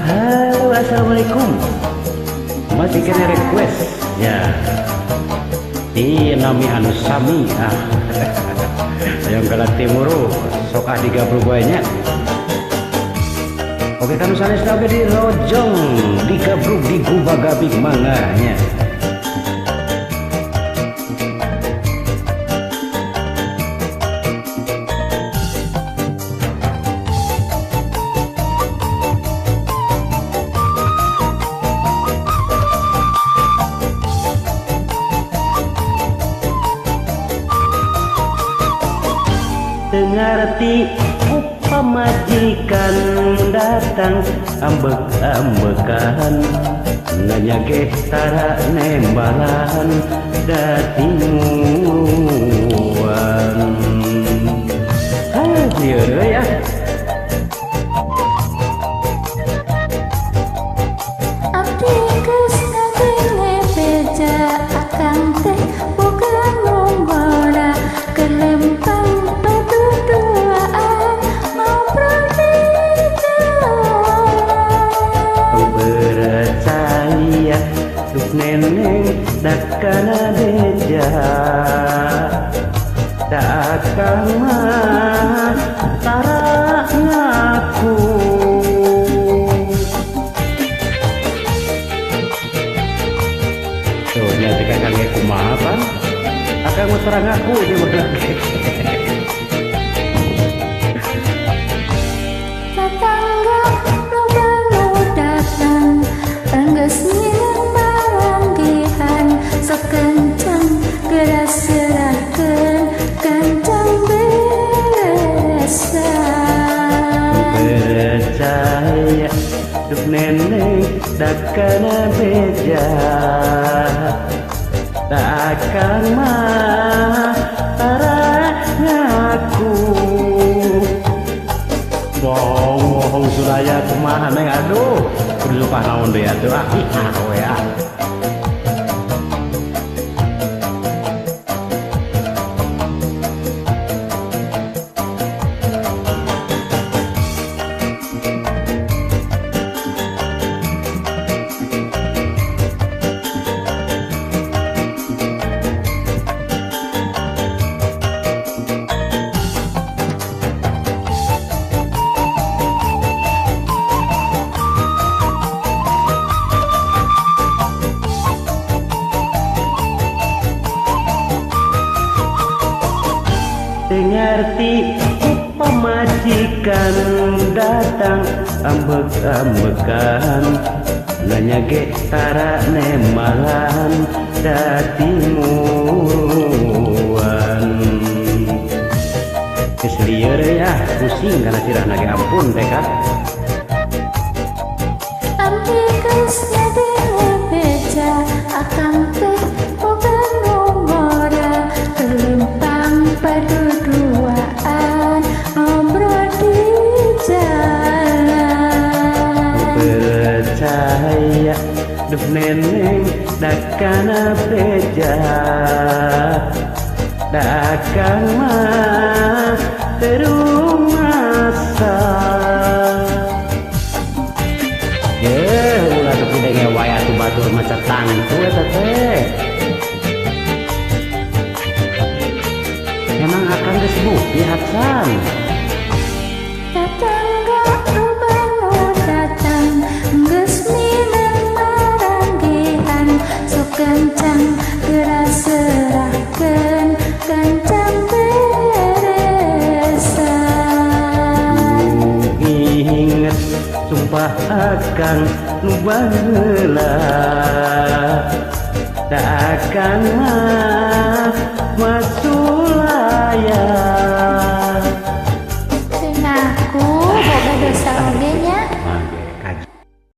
Halo, assalamualaikum. Masih kena request ya. Iya nami anu sami yang kalah timuru sok digabruk banyak. Oke kan sanes nabe di rojong digabruk di gubagabik manganya. Ngerti pamajikan datang ambek-ambekan nanya getara nembalan datinguan. Iya ya. Abdi geus ngabenge beja akang teh bukan lombora kelempang paduduaan ngobrol di jalan. Percaya tuk neneng dakana beja tak akan mah tara ngaku. Tuh nyata kakak kumaha kan akan mau terang aku aja berlaki. Tetangga loba nu datang enggeus ngineung maranggihan sok kencang geras serahkeun kancang beresan. Percaya duk neneng dakana beja tak akan mah tara ngaku. Bohong suraya kumaha neng aduh kudu lupa naon deui atuh we ngerti pemajikan datang ambek-ambekan nanya getara nemalan datinguan. Keselieur ya pusing karena sirah nage ampun teh Kak. Abdi geus ngabenge beja akang teh boga nomora kelempang paduduaan ngobrol di jalan. Percaya duk neneng dakana beja dakang mah terung asa. Ulah teu pide ngeway atuh batur maca tangtu eta teh. Emang akan geus bukti Hasan. Tetangga loba nu datang geus minang maranggihan sok kencang geras serahkeun kancang beresan. Inget sumpah akan nu baheula tak akan mah